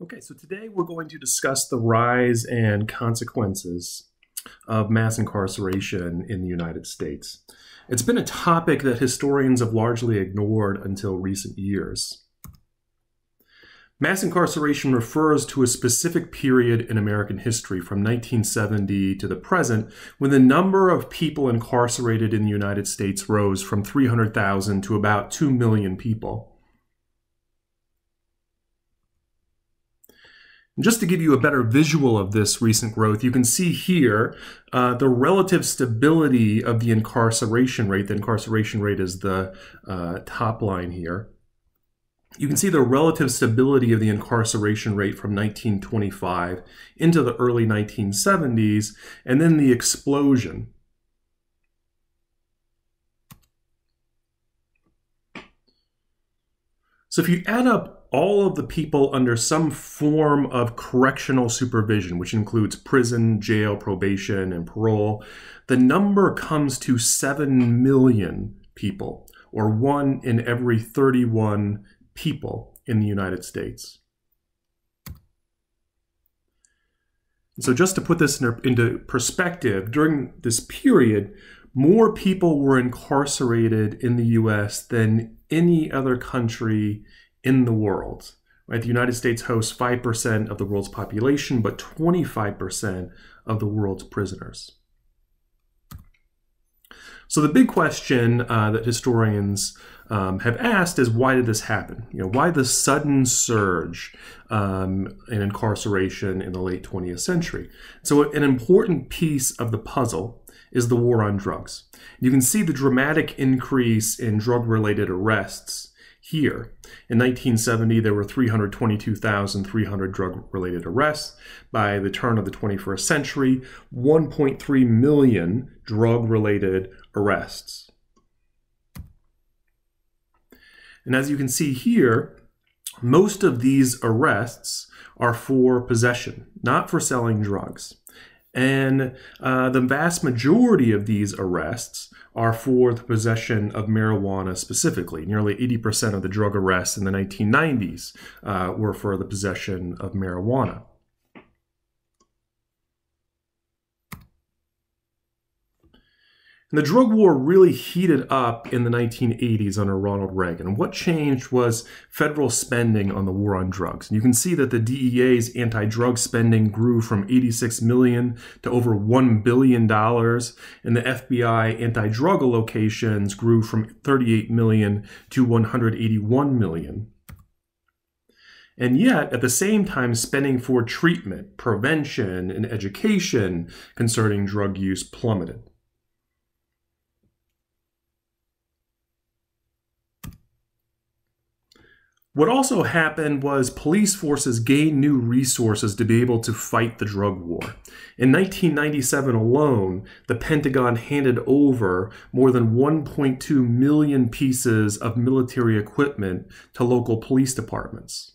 Okay, so today we're going to discuss the rise and consequences of mass incarceration in the United States. It's been a topic that historians have largely ignored until recent years. Mass incarceration refers to a specific period in American history from 1970 to the present, when the number of people incarcerated in the United States rose from 300,000 to about 2 million people. Just to give you a better visual of this recent growth, you can see here the relative stability of the incarceration rate. The incarceration rate is the top line here. You can see the relative stability of the incarceration rate from 1925 into the early 1970s, and then the explosion. So if you add up all of the people under some form of correctional supervision, which includes prison, jail, probation, and parole, the number comes to 7 million people, or 1 in every 31 people in the United States. So just to put this into perspective, during this period, more people were incarcerated in the US than any other country in the world. Right? The United States hosts 5% of the world's population, but 25% of the world's prisoners. So the big question that historians have asked is, why did this happen? Why the sudden surge in incarceration in the late 20th century? So an important piece of the puzzle is the war on drugs. You can see the dramatic increase in drug-related arrests here. In 1970, there were 322,300 drug-related arrests. By the turn of the 21st century, 1.3 million drug-related arrests. And as you can see here, most of these arrests are for possession, not for selling drugs. And the vast majority of these arrests are for the possession of marijuana specifically. Nearly 80% of the drug arrests in the 1990s were for the possession of marijuana. And the drug war really heated up in the 1980s under Ronald Reagan. What changed was federal spending on the war on drugs. And you can see that the DEA's anti-drug spending grew from $86 million to over $1 billion, and the FBI anti-drug allocations grew from $38 million to $181 million. And yet, at the same time, spending for treatment, prevention, and education concerning drug use plummeted. What also happened was police forces gained new resources to be able to fight the drug war. In 1997 alone, the Pentagon handed over more than 1.2 million pieces of military equipment to local police departments.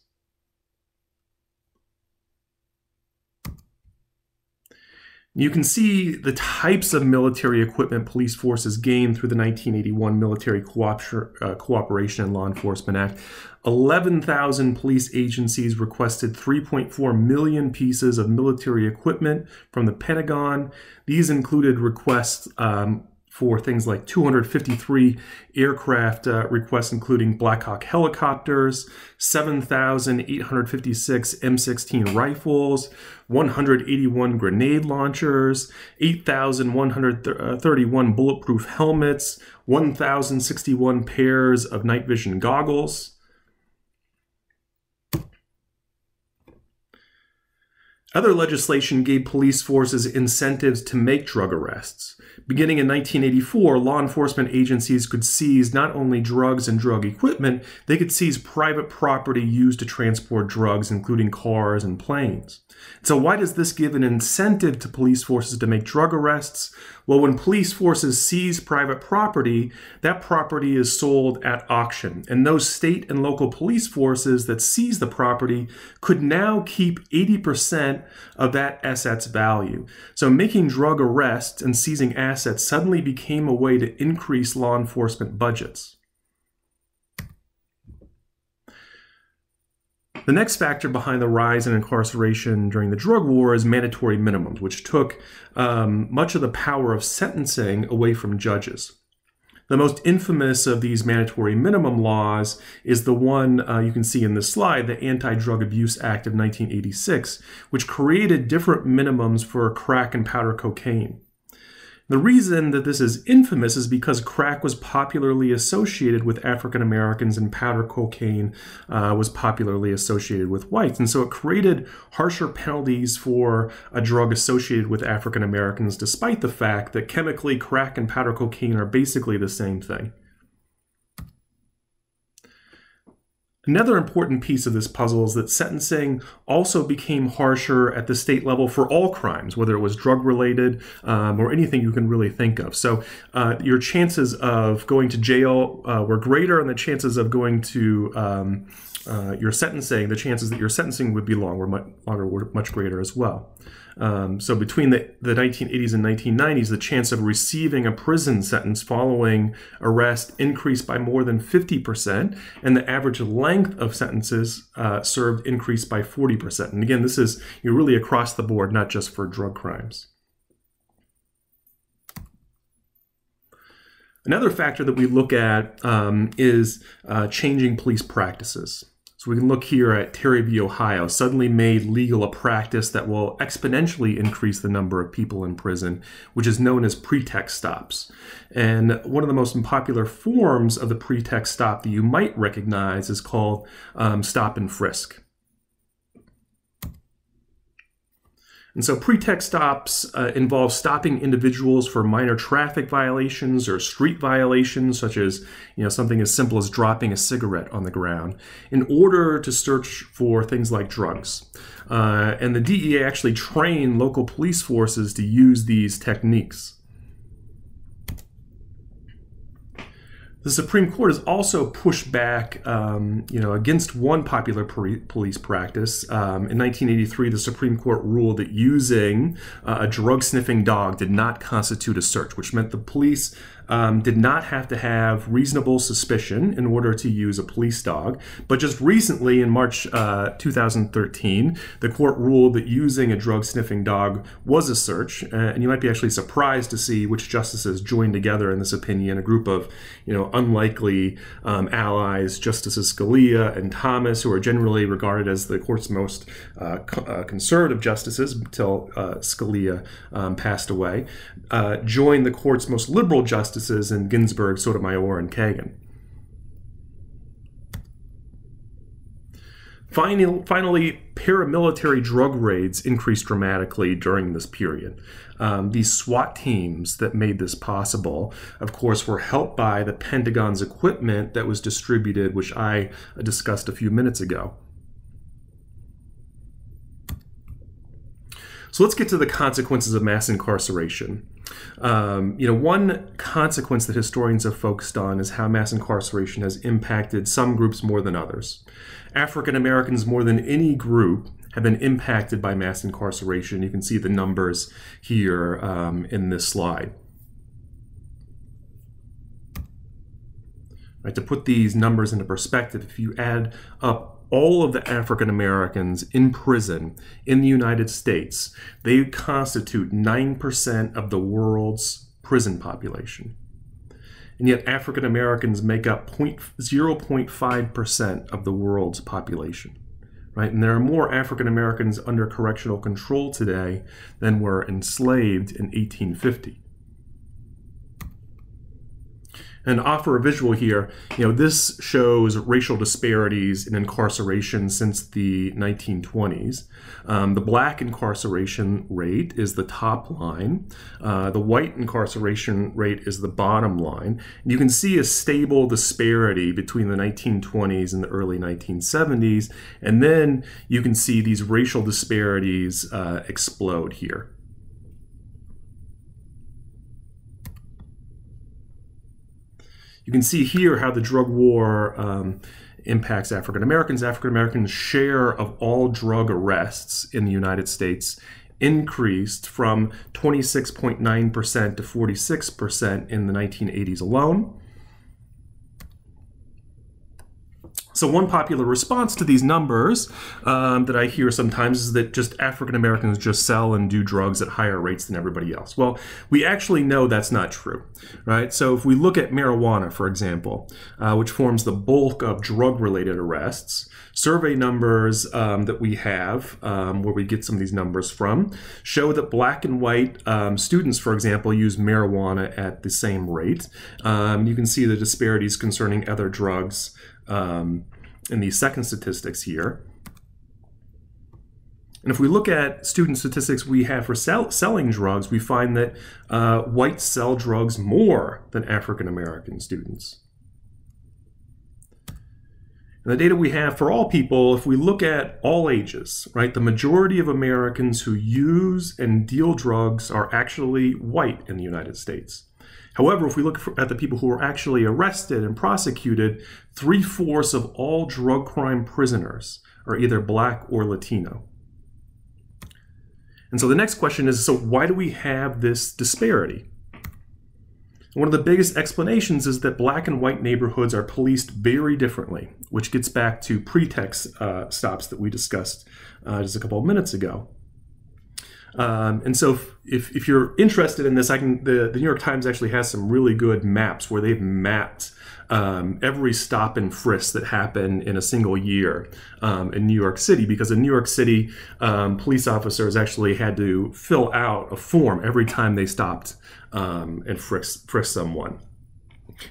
You can see the types of military equipment police forces gained through the 1981 Military Cooperation and Law Enforcement Act. 11,000 police agencies requested 3.4 million pieces of military equipment from the Pentagon. These included requests for things like 253 aircraft requests, including Black Hawk helicopters, 7,856 M16 rifles, 181 grenade launchers, 8,131 bulletproof helmets, 1,061 pairs of night vision goggles. Other legislation gave police forces incentives to make drug arrests. Beginning in 1984, law enforcement agencies could seize not only drugs and drug equipment, they could seize private property used to transport drugs, including cars and planes. So why does this give an incentive to police forces to make drug arrests? Well, when police forces seize private property, that property is sold at auction. And those state and local police forces that seize the property could now keep 80% of that asset's value. So making drug arrests and seizing assets suddenly became a way to increase law enforcement budgets. The next factor behind the rise in incarceration during the drug war is mandatory minimums, which took much of the power of sentencing away from judges. The most infamous of these mandatory minimum laws is the one you can see in this slide, the Anti-Drug Abuse Act of 1986, which created different minimums for crack and powder cocaine. The reason that this is infamous is because crack was popularly associated with African Americans and powder cocaine was popularly associated with whites. And so it created harsher penalties for a drug associated with African Americans, despite the fact that chemically crack and powder cocaine are basically the same thing. Another important piece of this puzzle is that sentencing also became harsher at the state level for all crimes, whether it was drug-related or anything you can really think of. So your chances of going to jail were greater, and the chances of going to your sentencing, the chances that your sentencing would be longer were much greater as well. So between the 1980s and 1990s, the chance of receiving a prison sentence following arrest increased by more than 50%, and the average length of sentences served increased by 40%. And again, this is really across the board, not just for drug crimes. Another factor that we look at is changing police practices. So we can look here at Terry v. Ohio, suddenly made legal a practice that will exponentially increase the number of people in prison, which is known as pretext stops. And one of the most popular forms of the pretext stop that you might recognize is called stop and frisk. And so pretext stops involve stopping individuals for minor traffic violations or street violations, such as something as simple as dropping a cigarette on the ground, in order to search for things like drugs. And the DEA actually trained local police forces to use these techniques. The Supreme Court has also pushed back, against one popular police practice. In 1983, the Supreme Court ruled that using a drug-sniffing dog did not constitute a search, which meant the police did not have to have reasonable suspicion in order to use a police dog. But just recently, in March 2013, the court ruled that using a drug-sniffing dog was a search. And you might be actually surprised to see which justices joined together in this opinion, a group of unlikely allies, Justices Scalia and Thomas, who are generally regarded as the court's most conservative justices until Scalia passed away, joined the court's most liberal justices in Ginsburg, Sotomayor, and Kagan. Finally, paramilitary drug raids increased dramatically during this period. These SWAT teams that made this possible, of course, were helped by the Pentagon's equipment that was distributed, which I discussed a few minutes ago. So let's get to the consequences of mass incarceration. One consequence that historians have focused on is how mass incarceration has impacted some groups more than others. African Americans, more than any group, have been impacted by mass incarceration. You can see the numbers here in this slide. Right, to put these numbers into perspective, if you add up all of the African Americans in prison in the United States, they constitute 9% of the world's prison population. And yet African Americans make up 0.5% of the world's population. Right? And there are more African Americans under correctional control today than were enslaved in 1850. And to offer a visual here, this shows racial disparities in incarceration since the 1920s. The black incarceration rate is the top line. The white incarceration rate is the bottom line. And you can see a stable disparity between the 1920s and the early 1970s. And then you can see these racial disparities explode here. You can see here how the drug war impacts African Americans. African Americans' share of all drug arrests in the United States increased from 26.9% to 46% in the 1980s alone. So one popular response to these numbers that I hear sometimes is that just African Americans just sell and do drugs at higher rates than everybody else. Well, we actually know that's not true, right? So if we look at marijuana, for example, which forms the bulk of drug-related arrests, survey numbers that we have, where we get some of these numbers from, show that black and white students, for example, use marijuana at the same rate. You can see the disparities concerning other drugs in these second statistics here. And if we look at student statistics we have for selling drugs, we find that whites sell drugs more than African American students. And the data we have for all people, if we look at all ages, right, the majority of Americans who use and deal drugs are actually white in the United States. However, if we look at the people who are actually arrested and prosecuted, 3/4 of all drug crime prisoners are either black or Latino. And so the next question is, so why do we have this disparity? One of the biggest explanations is that black and white neighborhoods are policed very differently, which gets back to pretext stops that we discussed just a couple of minutes ago. And so if you're interested in this, the New York Times actually has some really good maps where they've mapped every stop and frisk that happened in a single year in New York City, because in New York City, police officers actually had to fill out a form every time they stopped and frisked someone.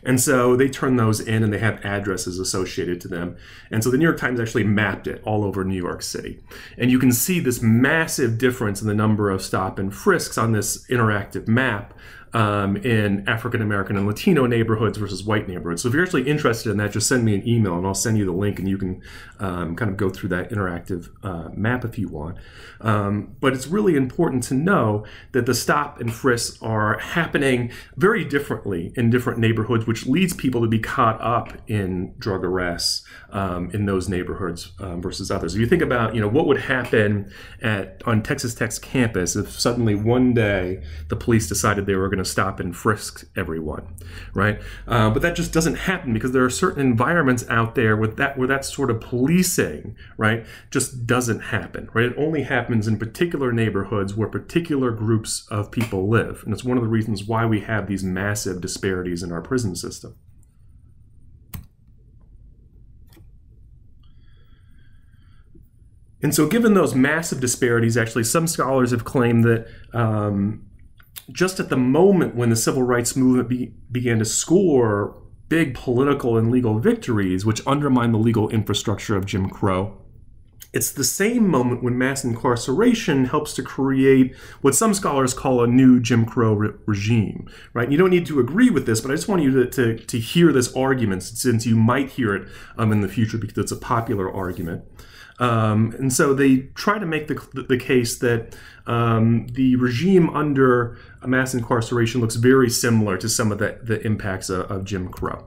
And so they turn those in and they have addresses associated to them. And so the New York Times actually mapped it all over New York City. And you can see this massive difference in the number of stop and frisks on this interactive map in African American and Latino neighborhoods versus white neighborhoods. So if you're actually interested in that, just send me an email and I'll send you the link and you can kind of go through that interactive map if you want. But it's really important to know that the stop and frisks are happening very differently in different neighborhoods, which leads people to be caught up in drug arrests in those neighborhoods versus others. If you think about, what would happen on Texas Tech's campus if suddenly one day the police decided they were going to stop and frisk everyone, right? But that just doesn't happen because there are certain environments out there where that sort of policing, right, just doesn't happen, right? It only happens in particular neighborhoods where particular groups of people live. And it's one of the reasons why we have these massive disparities in our prison system. And so given those massive disparities, actually, some scholars have claimed that just at the moment when the civil rights movement began to score big political and legal victories, which undermined the legal infrastructure of Jim Crow, it's the same moment when mass incarceration helps to create what some scholars call a new Jim Crow regime, right? And you don't need to agree with this, but I just want you to hear this argument, since you might hear it in the future because it's a popular argument. And so they try to make the case that the regime under mass incarceration looks very similar to some of the impacts of Jim Crow.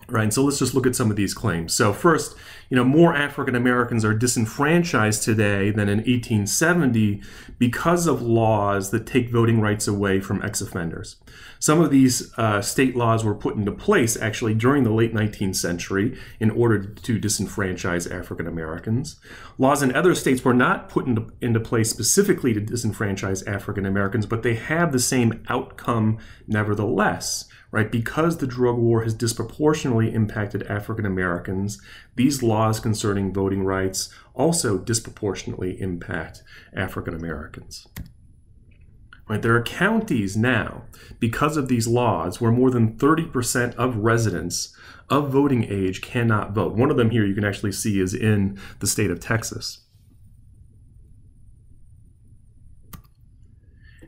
Right, and so let's just look at some of these claims. So first, more African Americans are disenfranchised today than in 1870 because of laws that take voting rights away from ex-offenders. Some of these state laws were put into place actually during the late 19th century in order to disenfranchise African Americans. Laws in other states were not put into place specifically to disenfranchise African Americans, but they have the same outcome nevertheless. Right, because the drug war has disproportionately impacted African Americans, these laws concerning voting rights also disproportionately impact African Americans. Right, there are counties now, because of these laws, where more than 30% of residents of voting age cannot vote. One of them here you can actually see is in the state of Texas.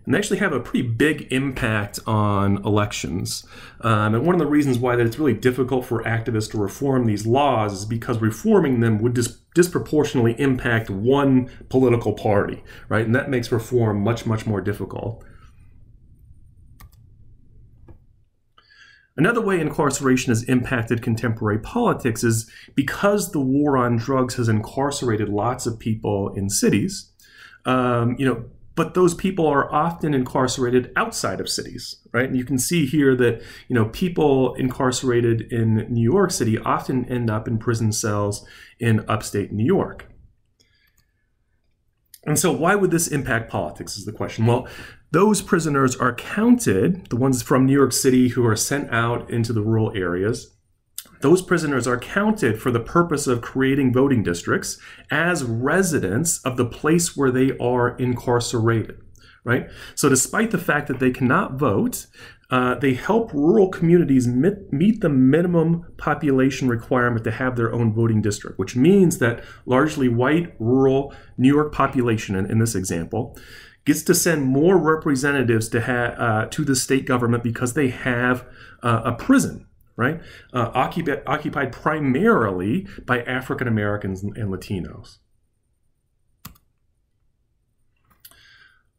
And they actually have a pretty big impact on elections. And one of the reasons why that it's really difficult for activists to reform these laws is because reforming them would disproportionately impact one political party, right? And that makes reform much, much more difficult. Another way incarceration has impacted contemporary politics is because the war on drugs has incarcerated lots of people in cities, but those people are often incarcerated outside of cities, right? And you can see here that, people incarcerated in New York City often end up in prison cells in upstate New York. And so why would this impact politics is the question. Well, those prisoners are counted, the ones from New York City who are sent out into the rural areas, those prisoners are counted for the purpose of creating voting districts as residents of the place where they are incarcerated, right? So despite the fact that they cannot vote, they help rural communities meet the minimum population requirement to have their own voting district, which means that largely white rural New York population, in this example, gets to send more representatives to the state government because they have a prison, right? Occupied primarily by African Americans and Latinos.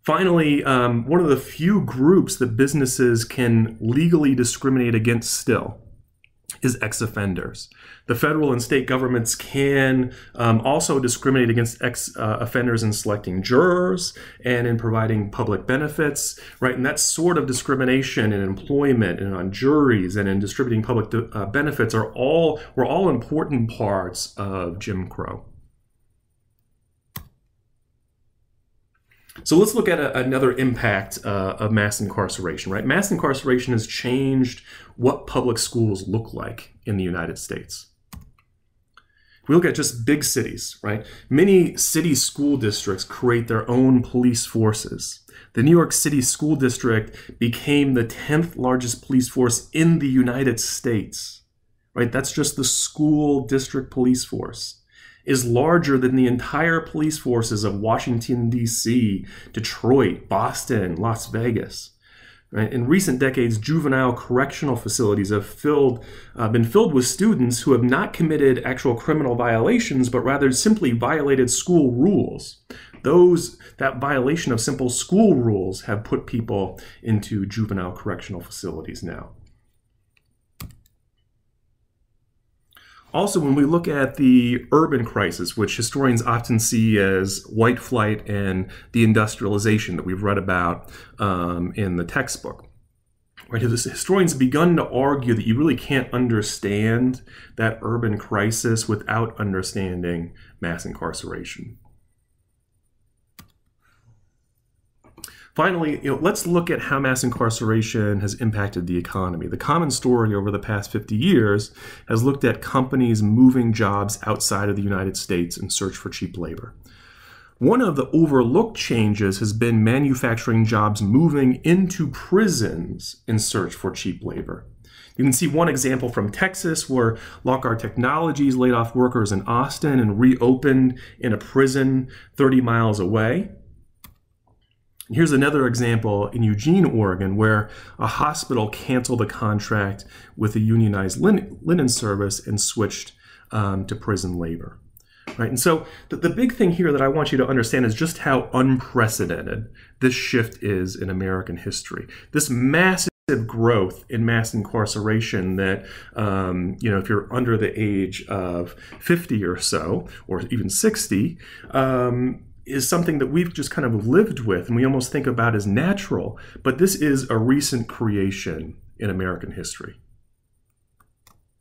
Finally, one of the few groups that businesses can legally discriminate against still is ex-offenders. The federal and state governments can also discriminate against ex-offenders in selecting jurors and in providing public benefits, right? And that sort of discrimination in employment and on juries and in distributing public benefits were all important parts of Jim Crow. So let's look at another impact of mass incarceration, right? Mass incarceration has changed what public schools look like in the United States. If we look at just big cities, right? Many city school districts create their own police forces. The New York City School District became the 10th largest police force in the United States, right? That's just the school district police force. Is larger than the entire police forces of Washington, D.C., Detroit, Boston, Las Vegas. Right? In recent decades, juvenile correctional facilities have been filled with students who have not committed actual criminal violations, but rather simply violated school rules. That violation of simple school rules have put people into juvenile correctional facilities now. Also, when we look at the urban crisis, which historians often see as white flight and the industrialization that we've read about in the textbook, right? Historians have begun to argue that you really can't understand that urban crisis without understanding mass incarceration. Finally, let's look at how mass incarceration has impacted the economy. The common story over the past 50 years has looked at companies moving jobs outside of the United States in search for cheap labor. One of the overlooked changes has been manufacturing jobs moving into prisons in search for cheap labor. You can see one example from Texas where Lockhart Technologies laid off workers in Austin and reopened in a prison 30 miles away. Here's another example in Eugene, Oregon, where a hospital canceled a contract with a unionized linen service and switched to prison labor. Right? And so the big thing here that I want you to understand is just how unprecedented this shift is in American history. This massive growth in mass incarceration that, if you're under the age of 50 or so, or even 60, is something that we've just kind of lived with and we almost think about as natural, but this is a recent creation in American history.